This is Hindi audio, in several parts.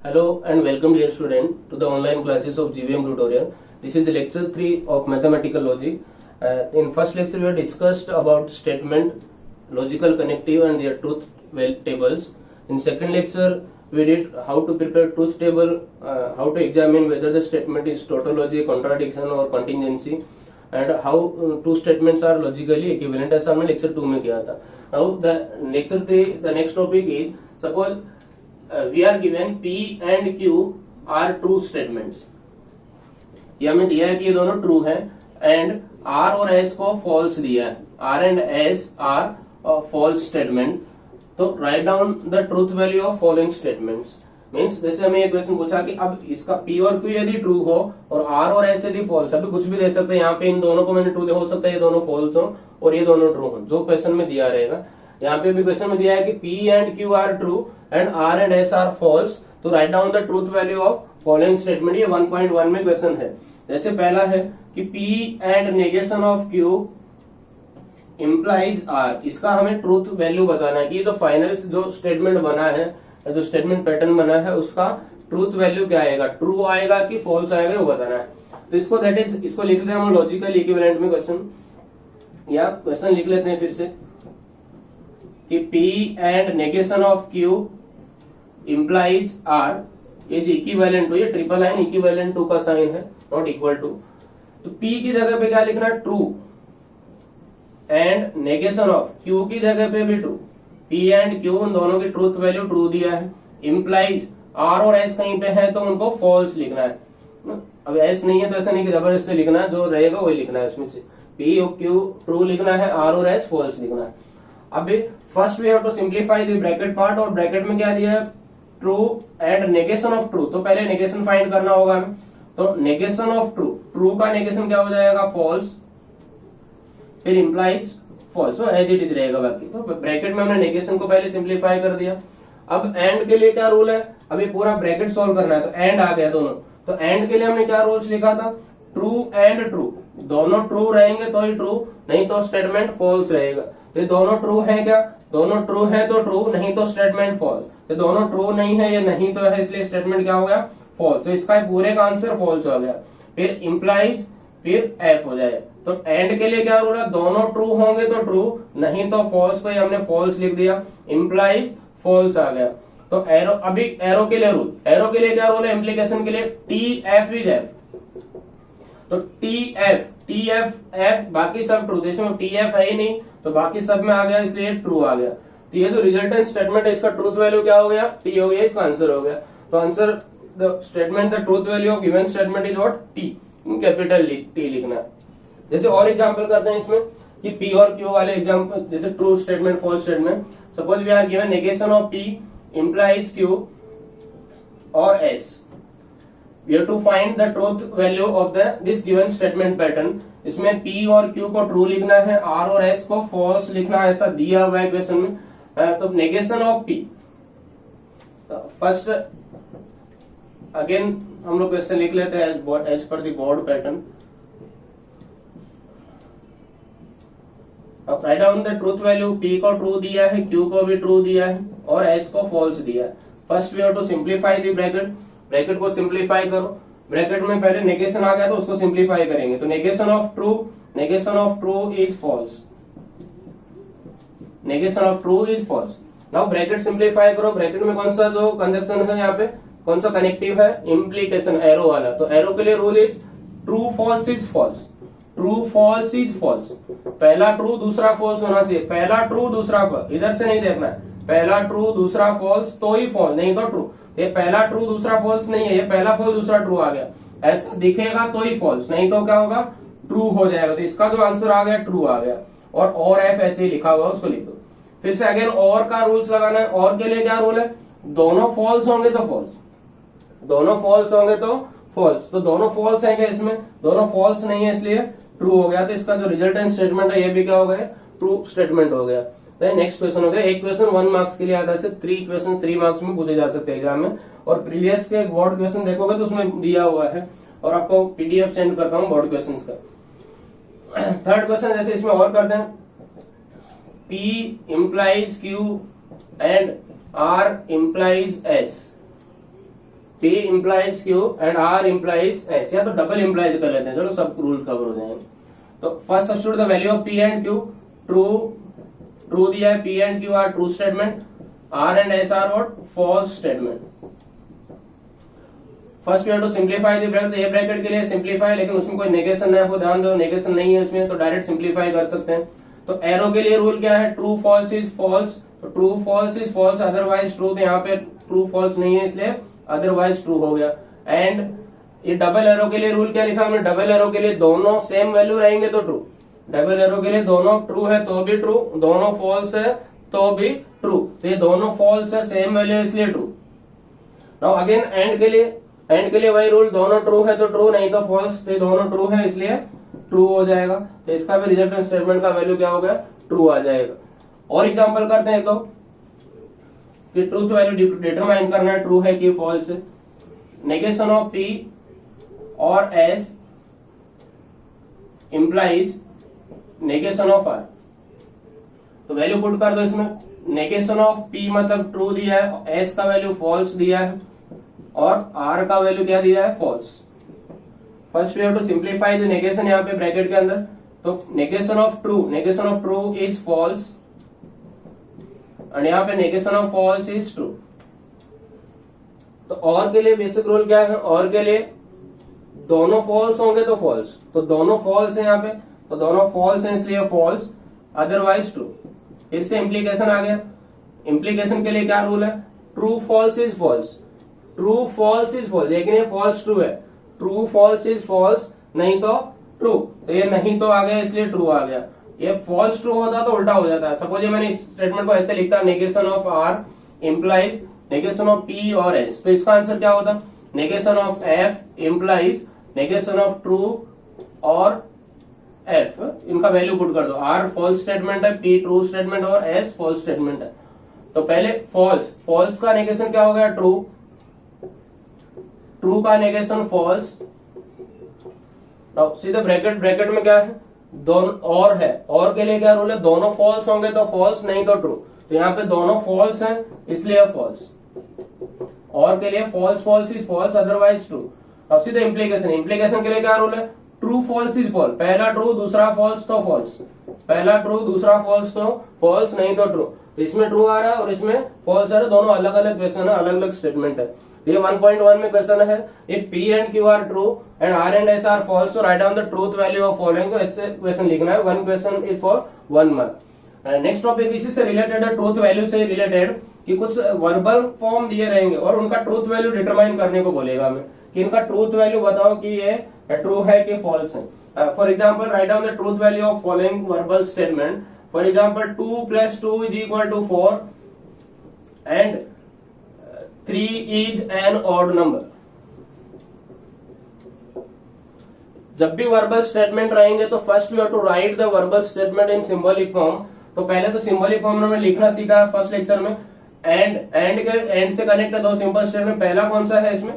Hello and welcome dear student to the online classes of GVM tutorial. This is lecture 3 of mathematical logic. In first lecture we have discussed about statement, logical connective and their truth tables. In second lecture we did how to prepare truth table, how to examine whether the statement is tautology, contradiction or contingency, and how two statements are logically equivalent. ऐसा हमने lecture 2 में किया था. Now the lecture 3, the next topic is suppose we are given P and Q are true statements. ये हमें दिया है कि ये दोनों ट्रू हैं एंड R और S को फॉल्स दिया है. R and S are false statement. तो write down the truth value of following statements. Means जैसे हमें एक क्वेश्चन पूछा कि अब इसका P और Q यदि ट्रू हो और R और S यदि फॉल्स है, तो कुछ भी दे सकते हैं. यहाँ पे इन दोनों को मैंने ट्रू हो सकता है ये दोनों फॉल्स हो और ये दोनों ट्रू हो, जो क्वेश्चन में दिया रहेगा. यहाँ पे भी क्वेश्चन में दिया है कि P and Q are true and R and S are false. तो write down the truth value of following statement. ये 1.1 में क्वेश्चन है. जैसे पहला है कि P and negation of Q implies R. इसका हमें ट्रूथ वैल्यू बताना है कि तो फाइनल जो स्टेटमेंट बना है, जो स्टेटमेंट पैटर्न बना है, उसका ट्रूथ वैल्यू क्या आएगा, ट्रू आएगा कि फॉल्स आएगा, वो बताना है. तो इसको दैट इज इसको लिख देते हैं हम लॉजिकल इक्विवेलेंट में क्वेश्चन. या क्वेश्चन लिख लेते हैं फिर से कि P and negation of Q implies R ये जो इक्विवेलेंट टू, ये ट्रिपल लाइन इक्विवेलेंट टू का साइन है, नॉट इक्वल टू. तो P की जगह पे क्या लिखना, true, and negation of Q की जगह पे भी ट्रू. P एंड Q उन दोनों की ट्रूथ वैल्यू ट्रू दिया है. इम्प्लाइज R और S कहीं पे है तो उनको फॉल्स लिखना है. अब S नहीं है तो ऐसा नहीं कि जबरदस्ती लिखना है, जो रहेगा वही लिखना है. उसमें से P और Q ट्रू लिखना है, R और S फॉल्स लिखना है. अभी first we have to simplify the bracket part. और ब्रैकेट में क्या दिया है, true and negation of true. तो पहले नेगेशन फाइंड करना होगा हमें. तो नेगेशन ऑफ ट्रू, ट्रू का नेगेशन क्या हो जाएगा, फॉल्स, फिर implies false, as it is रहेगा बाकी. तो ब्रैकेट में हमने नेगेशन को पहले सिंप्लीफाई कर दिया. अब एंड के लिए क्या रूल है, अभी पूरा ब्रैकेट सॉल्व करना है. तो एंड आ गया दोनों. तो एंड के लिए हमने क्या रूल्स लिखा था, ट्रू एंड ट्रू. दोनों ट्रू रहेंगे तो ही ट्रू, नहीं तो स्टेटमेंट फॉल्स रहेगा. ये दोनों ट्रू है क्या, दोनों ट्रू है तो ट्रू, नहीं तो स्टेटमेंट फॉल्स. ये दोनों ट्रू नहीं है, ये नहीं तो है, इसलिए स्टेटमेंट क्या हो गया, फॉल्स. तो इसका पूरे का आंसर फॉल्स हो गया. फिर इंप्लाइज, फिर एफ हो जाए. तो एंड के लिए क्या रूल है, दोनों ट्रू होंगे तो ट्रू, नहीं तो फॉल्स. तो हमने फॉल्स लिख दिया, इंप्लाइज फॉल्स आ गया. तो एरो, अभी एरो के लिए रूल, एरो के लिए क्या रूल है, इम्प्लीकेशन के लिए टी एफ इज एफ. तो टी एफ एफ बाकी सब ट्रू, इसमें टी एफ है ही नहीं तो बाकी सब में आ गया, इसलिए ट्रू आ गया. तो ये जो रिजल्टेंट स्टेटमेंट है इसका ट्रूथ वैल्यू क्या हो गया, टी हो गया, इसका आंसर हो गया. तो answer the statement the truth value of given statement is what, T, in capital T लिखना है. जैसे और एग्जांपल करते हैं इसमें कि P और Q वाले एग्जांपल, जैसे true statement, false statement. Suppose we are given negation of P implies Q or S. We have to find the truth value of this given statement pattern. इसमें P और Q को ट्रू लिखना है, R और S को फॉल्स लिखना है, ऐसा दिया हुआ है क्वेश्चन में. तो negation of P, first again हम लोग क्वेश्चन लिख लेते हैं as per the board pattern. अब write down the truth value. P को ट्रू दिया है, Q को भी ट्रू दिया है और S को फॉल्स दिया है. First we have to simplify the bracket. Bracket को सिंप्लीफाई करो. ब्रैकेट में पहले नेगेशन आ गया तो उसको सिंप्लीफाई करेंगे. तो negation of true is false, negation of true is false. Now bracket simplify करो. ब्रैकेट में कौन सा जो कंजक्शन है, यहाँ पे कौन सा कनेक्टिव है, इम्प्लीकेशन, एरो वाला. तो एरो के लिए rule is true false is false, true false is false. पहला ट्रू दूसरा फॉल्स होना चाहिए, पहला ट्रू दूसरा फॉल्स, इधर से नहीं देखना है. पहला ट्रू दूसरा फॉल्स तो ही फॉल्स, नहीं तो ट्रू. ये पहला ट्रू दूसरा फॉल्स नहीं है, ये पहला फॉल्स दूसरा ट्रू आ गया, ऐसा दिखेगा तो ही फॉल्स, नहीं तो क्या होगा, ट्रू हो जाएगा. तो इसका जो आंसर आ गया, ट्रू आ गया. और एफ ऐसे ही लिखा हुआ उसको लिखो. फिर से अगेन और का रूल्स लगाना है. और के लिए क्या रूल है, दोनों फॉल्स होंगे तो फॉल्स, दोनों फॉल्स होंगे तो फॉल्स. तो दोनों फॉल्स है क्या, इसमें दोनों फॉल्स नहीं है, इसलिए ट्रू हो गया. तो इसका जो रिजल्टेंट स्टेटमेंट है ये भी क्या हो गया, ट्रू स्टेटमेंट हो गया. नेक्स्ट क्वेश्चन हो गया. एक क्वेश्चन 1 मार्क्स के लिए आता है, 3 क्वेश्चन 3 मार्क्स में पूछे जा सकते हैं एग्जाम में. और प्रीवियस के बोर्ड क्वेश्चन देखोगे तो उसमें दिया हुआ है, और आपको पीडीएफ सेंड करता हूँ बोर्ड क्वेश्चन का. थर्ड क्वेश्चन जैसे इसमें और करते हैं, P implies Q and R implies S. P implies Q and R implies S, या तो डबल इम्प्लाइज कर लेते हैं, चलो सब रूल कवर हो जाएंगे। तो first substitute the value of P and Q, true दिया है, P and Q are true statement, R and S are what, false statement. First we have to simplify the bracket, a bracket के लिए सिंप्लीफाई, लेकिन उसमें कोई नेगेशन है, वो ध्यान दो, नेगेशन नहीं है इसमें, तो डायरेक्ट सिंप्लीफाई कर सकते हैं। तो एरो के लिए रूल क्या है, ट्रू फॉल्स इज फॉल्स, तो true false is false, otherwise true, तो यहाँ पे ट्रू फॉल्स नहीं है इसलिए अदरवाइज ट्रू हो गया। एंड ये डबल एरो के लिए रूल क्या लिखा हमने, डबल एरो के लिए दोनों सेम वैल्यू रहेंगे तो ट्रू, डबल एरो के लिए दोनों ट्रू है तो भी ट्रू, दोनों फॉल्स है तो भी ट्रू, तो ये दोनों फॉल्स है, सेम वैल्यू इसलिए ट्रू। नाउ अगेन एंड के लिए वही रूल, दोनों ट्रू है तो ट्रू, नहीं तो फॉल्स, तो दोनों ट्रू है इसलिए ट्रू हो जाएगा, तो इसका भी रिजल्टेंट स्टेटमेंट का वैल्यू क्या हो गया, ट्रू आ जाएगा। और एग्जांपल करते हैं तो कि ट्रूथ वैल्यू डिटरमाइन करना है, ट्रू है कि फॉल्स है। नेगेशन ऑफ P और S implies negation of R, तो वैल्यू पुट कर दो इसमें। नेगेशन ऑफ P मतलब ट्रू दिया है, S का वैल्यू फॉल्स दिया है और R का वैल्यू क्या दिया है, false. First we have to simplify the negation यहाँ पे ब्रैकेट के अंदर, तो negation of true is false और यहाँ पे negation of false is true. तो और के लिए बेसिक रूल क्या है, और के लिए दोनों फॉल्स होंगे तो फॉल्स, तो दोनों फॉल्स है यहाँ पे, तो दोनों फॉल्स है इसलिए फॉल्स, अदरवाइज ट्रू। फिर से इम्प्लीकेशन आ गया, इम्प्लीकेशन के लिए क्या रूल है, true false is false, true false is false, लेकिन ये फॉल्स ट्रू है, ट्रू फॉल्स इज फॉल्स नहीं तो ट्रू, तो ये नहीं तो आ गया इसलिए ट्रू आ गया। ये फॉल्स ट्रू होता तो उल्टा हो जाता है। सपोज ये मैंने इस स्टेटमेंट को ऐसे लिखता, negation of R implies negation of P और एस, तो इसका आंसर क्या होता, negation of F implies negation of true और एफ, इनका वैल्यू पुट कर दो। आर फॉल्स स्टेटमेंट है, पी ट्रू स्टेटमेंट और एस फॉल्स स्टेटमेंट है। तो पहले फॉल्स का नेगेशन क्या हो गया, ट्रू का नेगेशन फॉल्स। सीधे ब्रैकेट में क्या है, दोनों और है, और के लिए क्या रूल है, दोनों फॉल्स होंगे तो फॉल्स नहीं तो ट्रू, तो यहाँ पे दोनों फॉल्स हैं इसलिए फॉल्स, और के लिए false is false otherwise true. अब सीधे इम्प्लीकेशन के लिए क्या रूल है, ट्रू फॉल्स इज फॉल्स, पहला ट्रू दूसरा फॉल्स तो फॉल्स, पहला ट्रू दूसरा फॉल्स तो फॉल्स नहीं तो ट्रू, तो इसमें ट्रू आ रहा है और इसमें फॉल्स आ रहा है, दोनों अलग अलग क्वेश्चन है, अलग अलग स्टेटमेंट है। ये 1.1 में क्वेश्चन है, if P and Q are true and R and S are false, तो write down the truth value of following, तो ऐसे क्वेश्चन लिखना है, 1 question is for 1 mark. Next topic इसी से रिलेटेड है, ट्रूथ वैल्यू से रिलेटेड, कि कुछ वर्बल फॉर्म दिए रहेंगे और उनका ट्रूथ वैल्यू डिटरमाइन करने को बोलेगा हमें, कि इनका ट्रूथ वैल्यू बताओ कि ये ट्रू है कि फॉल्स है। For example write down the truth value of following verbal statement, for example 2 + 2 is equal to 4 and 3 is an odd number. जब भी वर्बल स्टेटमेंट रहेंगे तो first we have to write the verbal statement in symbolic form. तो पहले तो सिंबॉलिक फॉर्म में लिखना सीखा है फर्स्ट लेक्चर में। एंड से कनेक्ट है दो सिंपल स्टेटमेंट, पहला कौन सा है इसमें,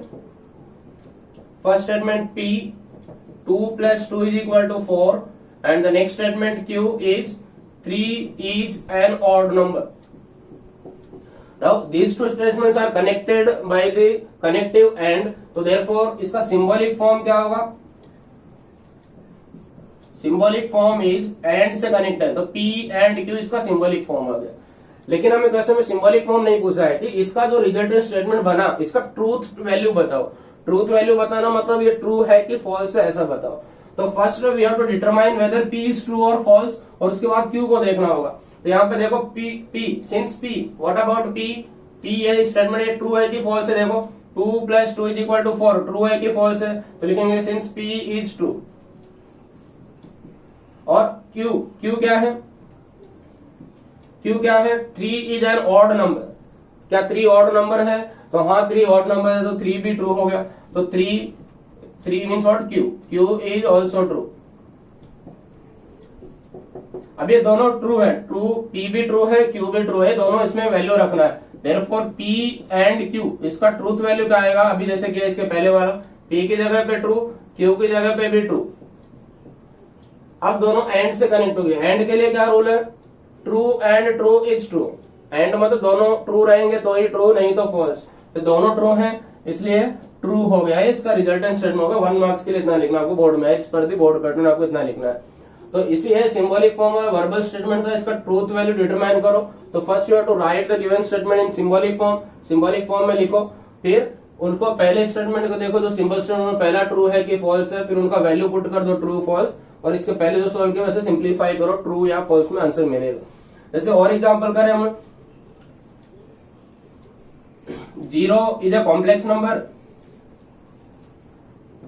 first statement P 2 + 2 is equal to 4 and the next statement Q is 3 is an odd number. Now these two statements are connected by the connective and, तो therefore इसका symbolic form क्या होगा, symbolic form is and से connected, तो P and Q इसका symbolic form आ गया। लेकिन हमें क्वेश्चन में symbolic form नहीं पूछा है कि इसका जो रिजल्टेंट स्टेटमेंट बना इसका ट्रूथ वैल्यू बताओ। ट्रूथ वैल्यू बताना मतलब ये ट्रू है कि फॉल्स है ऐसा बताओ। तो first we have to determine whether P is true और फॉल्स, और उसके बाद Q को देखना होगा। तो यहाँ पे देखो P since P, what about P है स्टेटमेंट, ये ट्रू है कि फॉल्स है, देखो 2 + 2 इज इक्वल टू 4, ट्रू है कि फॉल्स है, तो लिखेंगे सिंस P इज ट्रू। और Q क्या है, Q क्या है, 3 इज एन ऑड नंबर, क्या 3 ऑड नंबर है, तो हाँ 3 ऑड नंबर है, तो 3 भी ट्रू हो गया, तो 3 means what, Q is also true. अब ये दोनों ट्रू है, P भी ट्रू है, Q भी ट्रू है, दोनों इसमें वैल्यू रखना है। Therefore P and Q इसका ट्रूथ वैल्यू क्या आएगा, अभी जैसे कि इसके पहले वाला P की जगह पे ट्रू, Q की जगह पे भी ट्रू। अब दोनों एंड से कनेक्ट हो गए। एंड के लिए क्या रूल है, true and true is true. And मतलब दोनों ट्रू रहेंगे तो ही ट्रू, नहीं तो फॉल्स। तो दोनों ट्रू हैं इसलिए ट्रू हो गया है, इसका रिजल्टेंट स्टेटमेंट होगा। 1 मार्क्स के लिए इतना लिखना आपको बोर्ड में, एज पर दी बोर्ड पैटर्न आपको इतना लिखना है। तो इसी है सिंबॉलिक फॉर्म है वर्बल स्टेटमेंट का, इसका ट्रूथ वैल्यू डिटरमाइन करो। तो first you have to write the given statement in symbolic form, symbolic form में लिखो। फिर उनको पहले स्टेटमेंट को देखो, जो सिंबल स्टेटमेंट में पहला ट्रू है कि फॉल्स है, फिर उनका वैल्यू पुट कर दो ट्रू फॉल्स, और इसके पहले जो सॉल्व किया वैसे सिंप्लीफाई करो, ट्रू या फॉल्स में आंसर मिलेगा। जैसे और एग्जांपल करें हम, 0 is a complex number,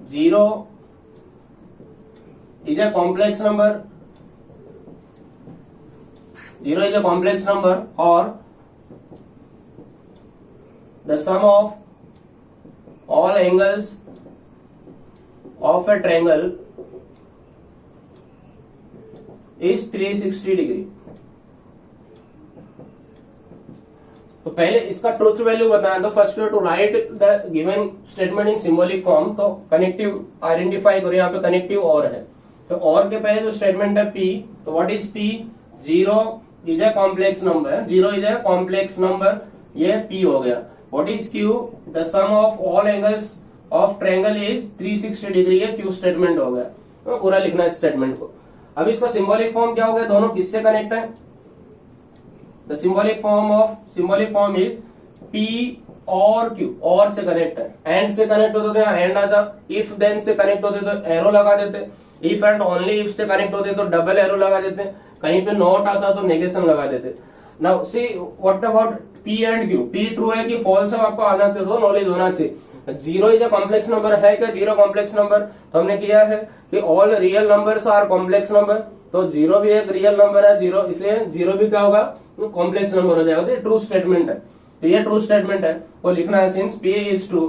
0 is a complex number, 0 is a complex number, or the sum of all angles of a triangle is 360 degree। तो पहले इसका ट्रूथ वैल्यू बताया, तो first to write the given statement in symbolic form. तो कनेक्टिव आइडेंटिफाई करो, यहाँ पे कनेक्टिव और है, तो और के पहले जो स्टेटमेंट है P, तो what is P? 0 is a complex number, 0 is a complex number, ये P हो गया। What is Q? The sum of all angles of triangle is 360 degree, ये Q स्टेटमेंट हो गया। तो पूरा लिखना है स्टेटमेंट को। अब इसका सिंबॉलिक फॉर्म क्या हो गया, दोनों किससे कनेक्ट है? The symbolic form is P और Q, और से कनेक्ट है। एंड से कनेक्ट होते तो एंड आता, इफ देन से कनेक्ट होते तो एरो लगा देते, इफ एंड ओनली इफ से कनेक्ट होते तो डबल एरो लगा देते, कहीं पे नॉट आता तो नेगेशन लगा देते। Now see what about P and Q? P true है कि फॉल्स है, आपको आना चाहिए, तो नॉलेज होना चाहिए। 0 इज अ कॉम्प्लेक्स नंबर है क्या? 0 कॉम्प्लेक्स नंबर, तो हमने किया है कि all real numbers are complex number, तो 0 भी एक रियल नंबर है 0, इसलिए 0 भी क्या होगा, कॉम्प्लेक्स नंबर हो जाएगा। तो ये ट्रू स्टेटमेंट है, तो ये ट्रू स्टेटमेंट है, वो लिखना है। Since P is true,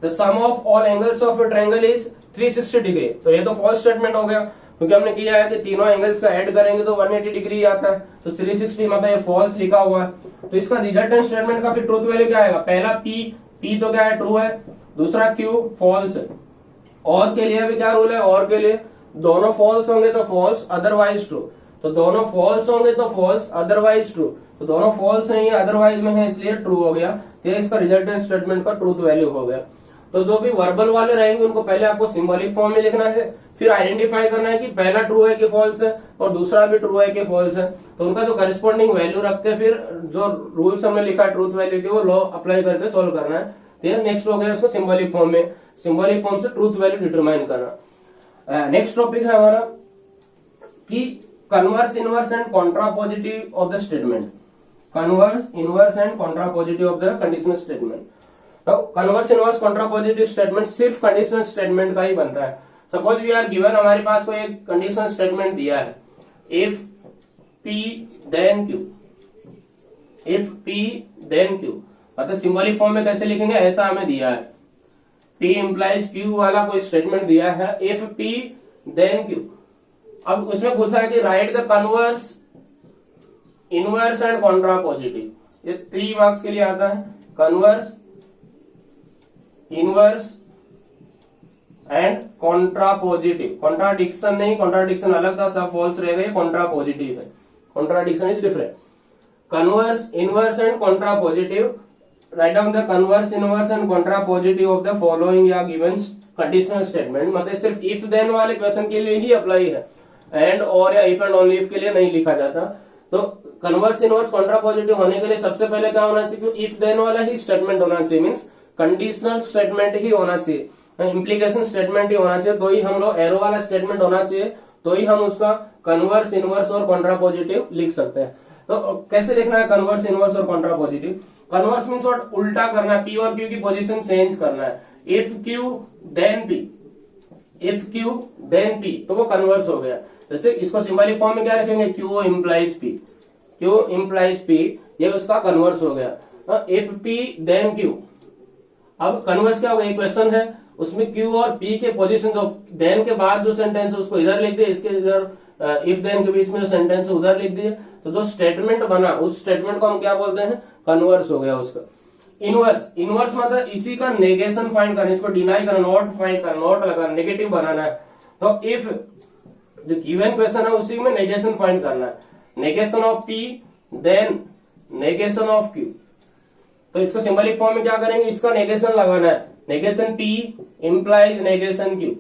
the sum of all angles of a triangle is 360 degree, तो ये तो फॉल्स स्टेटमेंट हो गया, क्योंकि हमने किया है कि तीनों एंगल्स का ऐड करेंगे तो 180 डिग्री आता है, तो 360 मतलब ये फॉल्स लिखा हुआ है। तो इसका रिजल्टेंट स्टेटमेंट का फिर ट्रूथ वैल्यू क्या आएगा? पहला P तो क्या है, ट्रू है, दूसरा Q फॉल्स है। और के लिए भी क्या रूल है, और के लिए दोनों फॉल्स होंगे तो फॉल्स, अदरवाइज ट्रू, तो दोनों फॉल्स होंगे तो फॉल्स, अदरवाइज ट्रू, तो दोनों फॉल्स नहीं है, अदरवाइज में है, इसलिए ट्रू हो गया। तो इसका रिजल्टेंट स्टेटमेंट का ट्रूथ वैल्यू हो गया। तो जो भी वर्बल वाले रहेंगे उनको पहले आपको सिंबॉलिक फॉर्म में लिखना है, फिर आइडेंटिफाई करना है कि पहला ट्रू है कि फॉल्स है और दूसरा भी ट्रू है कि फॉल्स है, तो उनका जो करस्पॉन्डिंग वैल्यू रख के फिर जो रूल्स हमने लिखा ट्रूथ वैल्यू के वो लॉ अप्लाई करके सोल्व करना है। तो नेक्स्ट हो गया इसको सिंबॉलिक फॉर्म में, सिंबॉलिक फॉर्म से ट्रूथ वैल्यू डिटरमाइन करना। नेक्स्ट टॉपिक है हमारा कि converse, inverse and contrapositive of the statement. Converse, inverse and contrapositive of the conditional statement. तो कन्वर्स, इनवर्स, कॉन्ट्रापोजिटिव स्टेटमेंट सिर्फ कंडीशनल स्टेटमेंट का ही बनता है। सपोज वी आर गिवन, हमारे पास कोई एक कंडीशनल स्टेटमेंट दिया है, if P then Q, if P then Q, मतलब सिंबॉलिक फॉर्म में कैसे लिखेंगे, ऐसा हमें दिया है, P implies Q वाला कोई स्टेटमेंट दिया है, इफ P then Q। अब उसमें पूछा है कि right the converse, inverse and contrapositive, ये 3 मार्क्स के लिए आता है। Converse, inverse and contrapositive, contradiction नहीं, कॉन्ट्राडिक्शन अलग था, सब फॉल्स रहेगा, ये कॉन्ट्रापोजिटिव है, contradiction is different. Converse, inverse and contrapositive, right down the converse, inverse and contrapositive of the following या गिवन कंडीशनल स्टेटमेंट। मतलब सिर्फ इफ देन वाले क्वेश्चन के लिए ही अप्लाई है, एंड और या इफ एंड ओनली इफ के लिए नहीं लिखा जाता। तो कन्वर्स, इनवर्स, कॉन्ट्रापोजिटिव होने के लिए सबसे पहले क्या होना चाहिए, इफ देन वाला ही स्टेटमेंट होना चाहिए, मीन्स कंडीशनल स्टेटमेंट ही होना चाहिए, इंप्लीकेशन स्टेटमेंट ही होना चाहिए, तो ही हम लोग एरो वाला स्टेटमेंट होना चाहिए, तो ही हम उसका कन्वर्स, इनवर्स और कॉन्ट्रापोजिटिव लिख सकते हैं। तो कैसे लिखना है कन्वर्स, इनवर्स और कॉन्ट्रापोजिटिव? कन्वर्स मीन्स व्हाट, उल्टा करना है, P और Q की पोजीशन चेंज करना है। If Q then P, if Q then P, तो वो कन्वर्स हो गया। जैसे इसको सिंबॉलिक फॉर्म में क्या रखेंगे, Q implies P, Q implies P, ये उसका कन्वर्स हो गया। इफ P देन Q, अब कन्वर्स क्या होगा, एक क्वेश्चन है उसमें Q और P के पोजीशन, जो देन के बाद जो सेंटेंस है उसको इधर लिख दिए, इसके इधर इफ देन के बीच में जो सेंटेंस है उधर लिख दिए, तो जो स्टेटमेंट बना उस स्टेटमेंट को हम क्या बोलते हैं, कन्वर्स हो गया उसका। इनवर्स, इनवर्स मतलब इसी का नेगेशन फाइंड करना, इसको डिनाई करना, नॉट फाइंड करना, नॉट लगाना, नेगेटिव बनाना है। तो इफ जो गिवन क्वेश्चन है उसी में नेगेशन फाइंड करना है, negation of P then negation of Q। तो इसको सिंबॉलिक फॉर्म में क्या करेंगे, इसका नेगेशन लगाना है, negation P implies negation Q।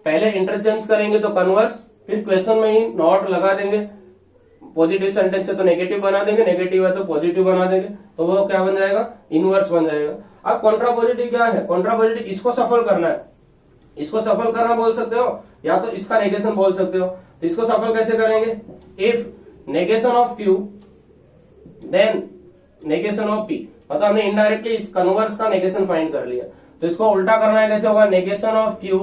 पहले इंटरचेंज करेंगे तो कन्वर्स, फिर क्वेश्चन में ही नॉट लगा देंगे। पॉजिटिव सेंटेंस है तो नेगेटिव बना देंगे, नेगेटिव है तो पॉजिटिव बना देंगे, तो वो क्या बन जाएगा, इनवर्स बन जाएगा। अब कॉन्ट्रापोजिटिव क्या है, कॉन्ट्रापोजिटिव इसको सफल करना है, इसको सफल करना बोल सकते हो या तो इसका नेगेशन बोल सकते हो। तो इसको सफल कैसे करेंगे, if negation of Q then negation of P, मतलब हमने इनडायरेक्टली इस कन्वर्स का नेगेशन फाइंड कर लिया। तो इसको उल्टा करना है, कैसे होगा, negation of Q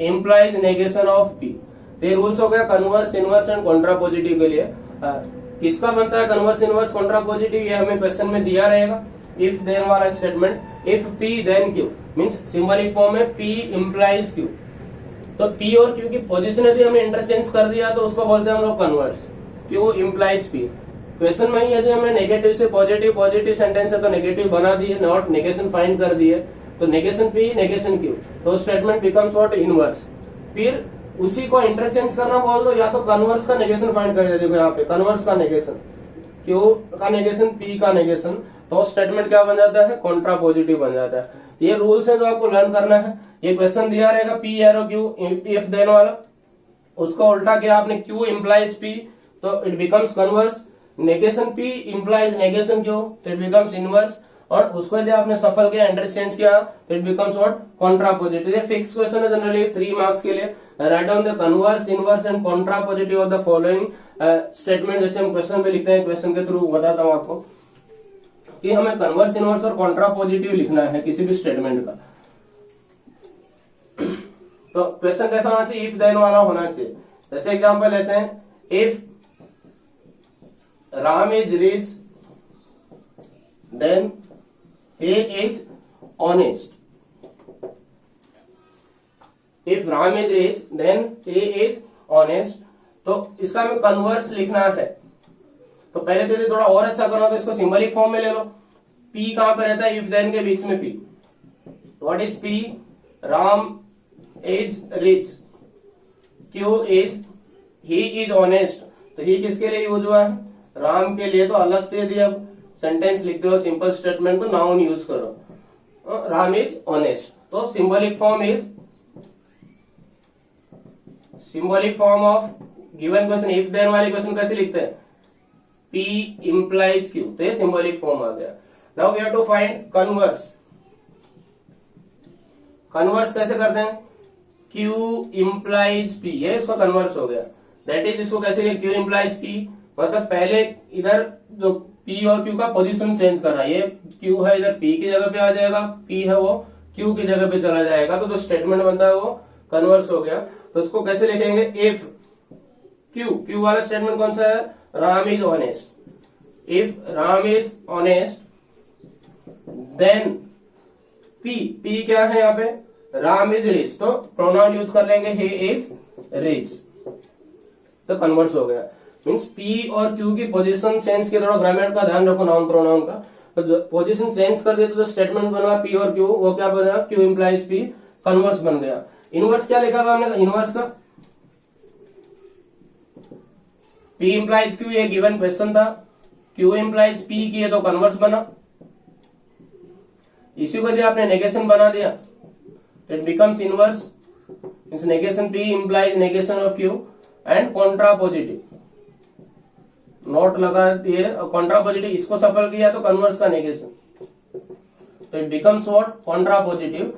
implies negation of P। तो ये रूल्स हो गया कन्वर्स, इनवर्स एंड कॉन्ट्रापोजिटिव के लिए। किसका बनता है कन्वर्स, इनवर्स, कॉन्ट्रापोजिटिव, ये हमें क्वेश्चन में दिया रहेगा। इफ देन वाला statement, if P then Q means symbolic form में P इंप्लाइज Q। तो P और Q की पोजीशन यदि हमें इंटरचेंज कर दिया तो उसको बोलते हैं हम लोग converse, Q implies P। Question में यदि हमने नेगेटिव से पॉजिटिव, पॉजिटिव सेंटेंस है तो नेगेटिव बना दिए, नॉट नेगेशन फाइंड कर दिए, तो नेगेशन P नेगेशन Q, तो स्टेटमेंट बिकम्स व्हाट, इनवर्स। फिर उसी को इंटरचेंज करना बोल दो, या तो कन्वर्स का नेगेशन फाइंड कर, देखो यहाँ पे कन्वर्स का नेगेशन, Q का नेगेशन, P का नेगेशन, तो स्टेटमेंट क्या बन जाता है, कॉन्ट्रापोजिटिव बन जाता है। ये रूल्स है जो आपको लर्न करना है। ये क्वेश्चन दिया रहेगा P arrow Q if then वाला, उसको उल्टा किया आपने, Q इंप्लाइज P तो it becomes converse, negation P implies negation Q तो इट बिकम्स इनवर्स, और उसको यदि आपने सफल किया, इंटरचेंज किया तो इट बिकम्स व्हाट, कॉन्ट्रापोजिटिव। ये फिक्स क्वेश्चन है जनरली 3 मार्क्स के लिए। Write down the converse, inverse and contrapositive of the following statement. जैसे हम क्वेश्चन पे लिखते हैं, क्वेश्चन के थ्रू बताता हूं आपको कि हमें कन्वर्स, इनवर्स और कॉन्ट्रापोजिटिव लिखना है किसी भी स्टेटमेंट का। तो क्वेश्चन कैसा होना चाहिए, इफ देन वाला होना चाहिए। जैसे एग्जांपल लेते हैं, if Ram is rich, then he is honest. If Ram is rich, then he is honest. तो इसका हमें कन्वर्स लिखना है। तो पहले तो थोड़ा और अच्छा करना, तो इसको सिंबलिक फॉर्म में ले लो। P कहां पे रहता है, इफ देन के बीच में P। What is P? Ram is rich. Q is he is honest. तो he किसके लिए यूज हुआ है, राम के लिए। तो अलग से यदि आप सेंटेंस लिखते हो सिंपल स्टेटमेंट, तो नाउन यूज करो, राम इज ऑनेस्ट। तो symbolic form is, symbolic form of given question, if then वाले क्वेश्चन कैसे लिखते हैं, P इंप्लाइज Q, तो ये सिंबॉलिक फॉर्म आ गया। Now we have to find converse. Converse कैसे करते हैं, Q इंप्लाइज P, ये इसका कन्वर्स हो गया। दैट इज, इसको कैसे लिखें, Q इंप्लाइज P, मतलब पहले इधर जो P और Q का पोजीशन चेंज करना, ये Q है इधर P की जगह पे आ जाएगा, P है वो Q की जगह पे चला जाएगा, तो जो स्टेटमेंट बनता है वो कन्वर्स हो गया। तो उसको कैसे लिखेंगे, इफ Q वाला स्टेटमेंट कौन सा है, Ram is honest. If Ram is honest then P क्या है यहाँ पे, राम इज रिच, तो प्रोनाउन यूज कर लेंगे, ही इज रिच, तो कन्वर्स हो गया। मीन्स P और Q की पोजीशन चेंज के, थोड़ा ग्रामर का ध्यान रखो नाउन प्रोनाउन का। तो पोजीशन चेंज कर दिया तो जो स्टेटमेंट बना P और Q, वो क्या बना, Q इंप्लाइज P, कन्वर्स बन गया। इनवर्स क्या लिखा था हमने, इनवर्स का P इंप्लाइज Q, ये गिवन क्वेश्चन था, Q इंप्लाइज P किए तो कन्वर्स बना। इसी को यदि आपने नेगेशन बना दिया तो it becomes inverse, means negation P implies negation of Q and contrapositive, note लगा दिए, कॉन्ट्रापोजिटिव इसको सफल किया तो कन्वर्स का नेगेशन, तो इट बिकम्स व्हाट, कॉन्ट्रापोजिटिव।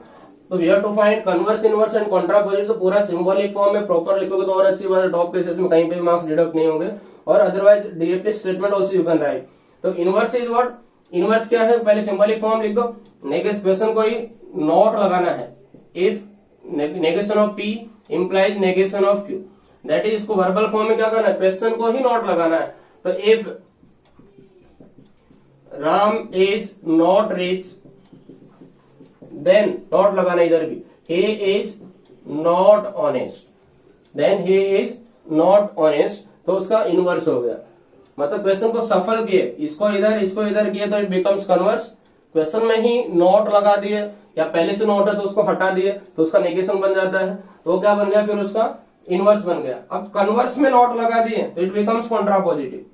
तो we have to find converse, inverse and contrapositive. तो पूरा सिंबॉलिक फॉर्म में प्रॉपर लिखोगे तो और अच्छी बात है, टॉप केसेस में कहीं पे मार्क्स डिडक्ट नहीं होंगे, और otherwise directly statement also you can right. तो इनवर्स इज व्हाट, इनवर्स क्या है, पहले सिंबॉलिक फॉर्म लिख दो, नेगेशन क्वेश्चन को ही नॉट लगाना है, if negation of P implies negation of Q, that is, इसको वर्बल फॉर्म में क्या करना है, क्वेश्चन को ही नॉट लगाना है। तो if Ram is not rich then, not लगाना इधर भी, he is not honest, then he is not honest, तो उसका इनवर्स हो गया। मतलब क्वेश्चन को सफल किए, इसको इधर किए तो इट बिकम्स कन्वर्स। क्वेश्चन में ही नॉट लगा दिए या पहले से नॉट है तो उसको हटा दिए तो उसका नेगेशन बन जाता है, तो क्या बन गया, फिर उसका इनवर्स बन गया। अब कन्वर्स में नॉट लगा दिए तो इट बिकम्स कॉन्ट्रापोजिटिव।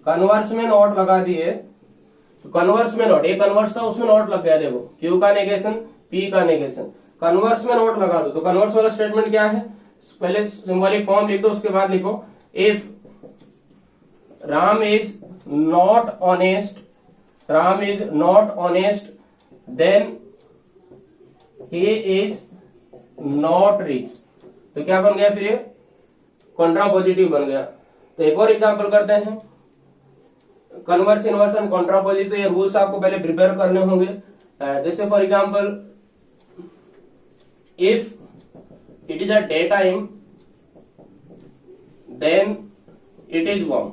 कन्वर्स में नॉट लगा दिए तो कन्वर्स में नॉट, ये कन्वर्स था उसमें नॉट लग गया, देखो क्यू का नेगेशन पी का नेगेशन, कन्वर्स में नॉट लगा दो। तो कन्वर्स वाला स्टेटमेंट क्या है, पहले सिंबॉलिक फॉर्म लिख दो, उसके बाद लिखो if Ram is not honest, Ram is not honest then he is not rich. तो क्या बन गया फिर ये कॉन्ट्रापोजिटिव बन गया। तो एक और एग्जांपल करते हैं, कन्वर्स इनवर्स एंड कॉन्ट्रापोजिटिव। ये रूल्स आपको पहले प्रिपेयर करने होंगे। जैसे for example if it is a day time then it is warm,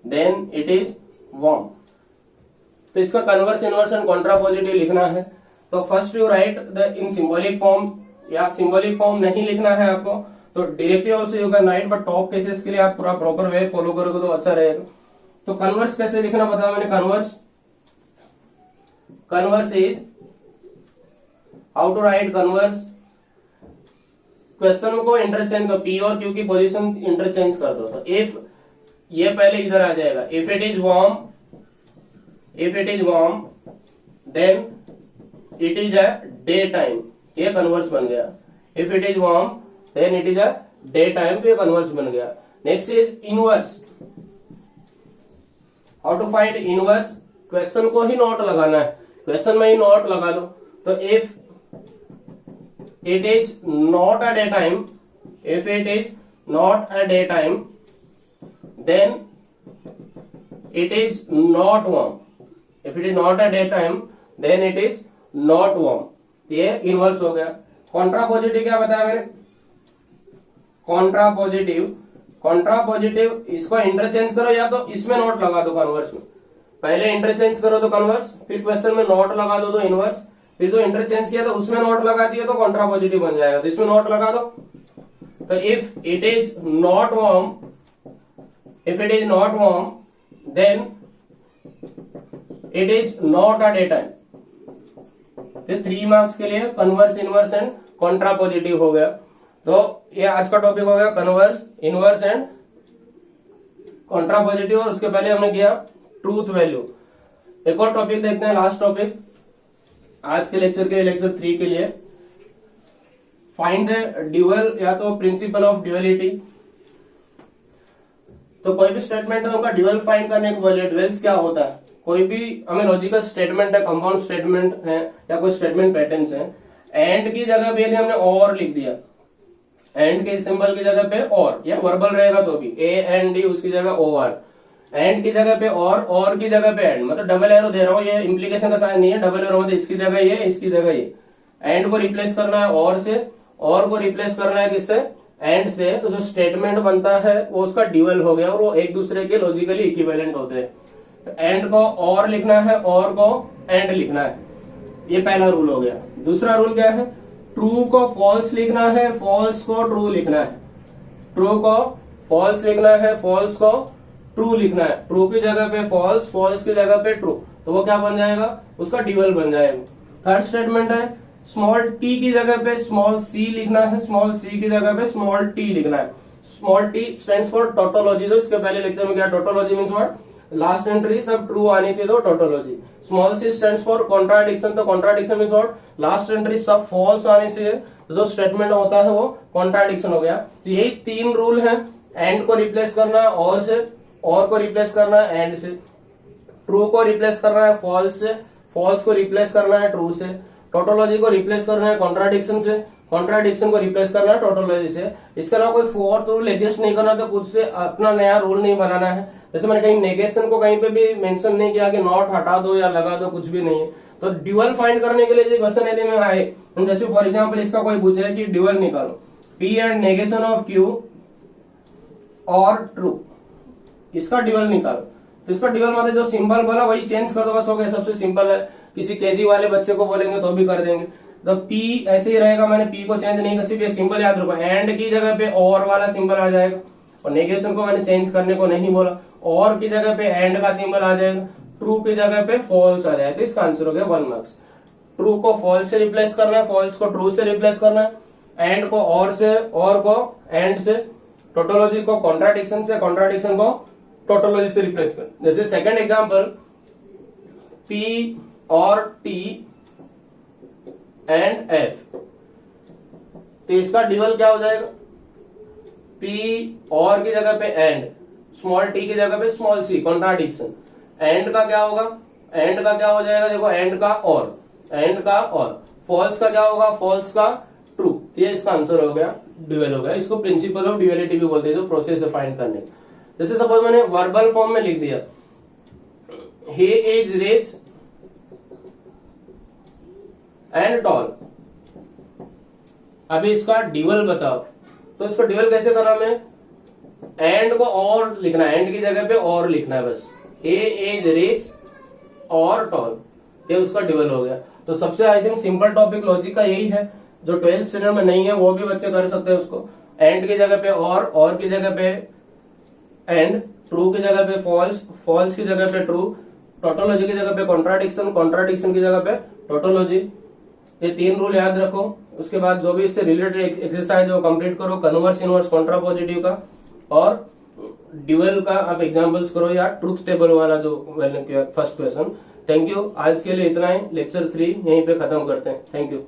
then it is warm. तो इसका कन्वर्स इनवर्स एंड कॉन्ट्रापोजिटिव लिखना है। तो first you write the in symbolic form, या सिंबॉलिक फॉर्म नहीं लिखना है आपको तो directly also you can write, but top cases के लिए आप पूरा प्रॉपर वे फॉलो करोगे तो अच्छा रहेगा। तो कन्वर्स कैसे लिखना बताया मैंने, converse is how to write converse, question को इंटरचेंज कर, पी और क्यू की पोजीशन इंटरचेंज कर दो। तो इफ ये पहले इधर आ जाएगा, if it is warm, if it is warm then it is a day time, ये कन्वर्स बन गया। If it is warm then it is a day time, तो ये कन्वर्स बन गया। Next is inverse, how to find inverse, question को ही नॉट लगाना है, क्वेश्चन में ही नॉट लगा दो। तो if it is not a day time, if it is not a day time then it is not warm, if it is not a day time then it is not warm, ये इनवर्स हो गया। कॉन्ट्रापोजिटिव क्या बताया मैंने, कॉन्ट्रापोजिटिव, कॉन्ट्रापोजिटिव इसको इंटरचेंज करो, या तो इसमें नॉट लगा दो कन्वर्स में, पहले इंटरचेंज करो तो कन्वर्स, फिर क्वेश्चन में नॉट लगा दो तो इनवर्स, फिर जो इंटरचेंज किया तो उसमें नॉट लगा दिया तो कॉन्ट्रापोजिटिव बन जाएगा। तो इसमें नॉट लगा दो। तो if it is not warm, if it is not warm then it is not a day time. 3 marks के लिए कन्वर्स इनवर्स एंड कॉन्ट्रापोजिटिव हो गया। तो ये आज का टॉपिक हो गया कन्वर्स इनवर्स एंड कॉन्ट्रापोजिटिव, और उसके पहले हमने किया ट्रूथ वैल्यू। एक और टॉपिक देखते हैं, लास्ट टॉपिक आज के लेक्चर के, लेक्चर 3 के लिए, फाइंड द ड्यूअल या तो प्रिंसिपल ऑफ ड्यूअलिटी। तो कोई भी स्टेटमेंट है उनका ड्यूअल फाइंड करने को बोले, ड्यूअल्स क्या होता है, कोई भी हमें लॉजिकल स्टेटमेंट है, कंपाउंड स्टेटमेंट है या कोई स्टेटमेंट पैटर्न्स है, एंड की जगह पे यदि हमने और लिख दिया, एंड के सिंबल की जगह पे और, या वर्बल रहेगा तो भी ए एंड डी, उसकी जगह ओवर, एंड की जगह पे और की जगह पे एंड, मतलब डबल एरो दे रहा हूं, ये इंप्लीकेशन का साइन नहीं है, डबल एरो मतलब इसकी जगह ये, इसकी जगह ये, एंड को रिप्लेस करना है और से, और को रिप्लेस करना है किससे, एंड से। तो जो स्टेटमेंट बनता है वो उसका ड्यूअल हो गया, और वो एक दूसरे के लॉजिकली इक्विवेलेंट होते हैं। एंड को और लिखना है, और को एंड लिखना है, ये पहला रूल हो गया। दूसरा रूल क्या है, ट्रू को फॉल्स लिखना है, फॉल्स को ट्रू लिखना है, ट्रू को फॉल्स लिखना है, फॉल्स को ट्रू लिखना है, ट्रू की जगह पे फॉल्स, फॉल्स की जगह पे ट्रू, तो वो क्या बन जाएगा, उसका ड्यूअल बन जाएगा। थर्ड स्टेटमेंट है स्मॉल टी की जगह पे स्मॉल सी लिखना है, स्मॉल सी की जगह पे स्मॉल टी लिखना है। Small t stands for tautology, तो इसके पहले लेक्चर में क्या, tautology means what, last entry सब ट्रू आनी चाहिए तो tautology. Small c stands for contradiction, तो contradiction means what, last entry सब फॉल्स आनी चाहिए, तो जो स्टेटमेंट होता है वो कॉन्ट्राडिक्शन हो गया। तो यही 3 रूल है, एंड को रिप्लेस करना है और से, और को रिप्लेस करना है एंड से, ट्रू को रिप्लेस करना है फॉल्स से, फॉल्स को रिप्लेस करना है ट्रू से, टोटोलॉजी को रिप्लेस करना है कॉन्ट्राडिक्शन से, कॉन्ट्राडिक्शन को रिप्लेस करना है टोटोलॉजी से। इसके अलावा कोई फोर्थ रूल एडजस्ट नहीं करना, तो खुद से अपना नया रूल नहीं बनाना है। जैसे मैंने कहीं नेगेशन को कहीं पे भी मेंशन नहीं किया कि नॉट हटा दो या लगा दो, कुछ भी नहीं है। तो ड्यूअल फाइंड करने के लिए क्वेश्चन यदि में आए, जैसे फॉर एग्जाम्पल इसका कोई पूछे कि ड्यूअल निकालो, P and negation of Q और ट्रू, इसका ड्यूअल निकालो। तो इसका ड्यूअल मतलब जो सिंबल बोला वही चेंज कर दो, बस हो गया, सबसे सिंपल है। किसी केजी वाले बच्चे को बोलेंगे तो भी कर देंगे। तो पी ऐसे ही रहेगा, मैंने पी को चेंज नहीं कर, सिर्फ ये सिंबल याद रखो, एंड की जगह पे और वाला सिंबल आ जाएगा, और नेगेशन को मैंने चेंज करने को नहीं बोला, और की जगह पे एंड का सिंबल आ जाएगा, ट्रू की जगह पे फॉल्स आ जाएगा। तो इसका आंसर हो गया 1 मार्क्स। ट्रू को फॉल्स से रिप्लेस करना है, फॉल्स को ट्रू से रिप्लेस करना है, एंड को और से, और को एंड से, टोटोलॉजी को कॉन्ट्राडिक्शन से, कॉन्ट्राडिक्शन को टोटोलॉजी से रिप्लेस कर। जैसे सेकंड एग्जांपल, P और T एंड F, तो इसका ड्यूअल क्या हो जाएगा? P और की जगह पे एंड, स्मॉल t की जगह पे स्मॉल c, कॉन्ट्राडिक्शन। एंड का क्या होगा? एंड का क्या हो जाएगा? देखो एंड का और, एंड का और। फॉल्स का क्या होगा? फॉल्स का ट्रू। ये इसका आंसर हो गया, ड्यूअल हो गया। इसको प्रिंसिपल ऑफ ड्यूअलिटी भी बोलते हैं, जो प्रोसेस है फाइंड करने। जैसे सपोज मैंने वर्बल फॉर्म में लिख दिया, he is rich and tall। अभी इसका ड्यूअल बताओ, तो इसको ड्यूअल कैसे करना? मैं एंड को और लिखना है, एंड की जगह पे और लिखना है बस। he is rich और tall, ये उसका ड्यूअल हो गया। तो सबसे I think simple topic logic का यही है, जो 12th स्टैंडर्ड में नहीं है वो भी बच्चे कर सकते हैं उसको। एंड की जगह पे और की जगह पे एंड, ट्रू की जगह पे फॉल्स, फॉल्स की जगह पे ट्रू, टोटोलॉजी की जगह पे कॉन्ट्राडिक्शन, कॉन्ट्राडिक्शन की जगह पे टोटोलॉजी। ये 3 रूल याद रखो। उसके बाद जो भी इससे रिलेटेड एक्सरसाइज वो कंप्लीट करो, कन्वर्स, इनवर्स, कॉन्ट्रापोजिटिव का और ड्यूअल का आप एग्जांपल्स करो, या ट्रूथ टेबल वाला जो मैंने किया फर्स्ट क्वेश्चन। Thank you. आज के लिए इतना ही। लेक्चर 3 यहीं पे खत्म करते हैं। Thank you.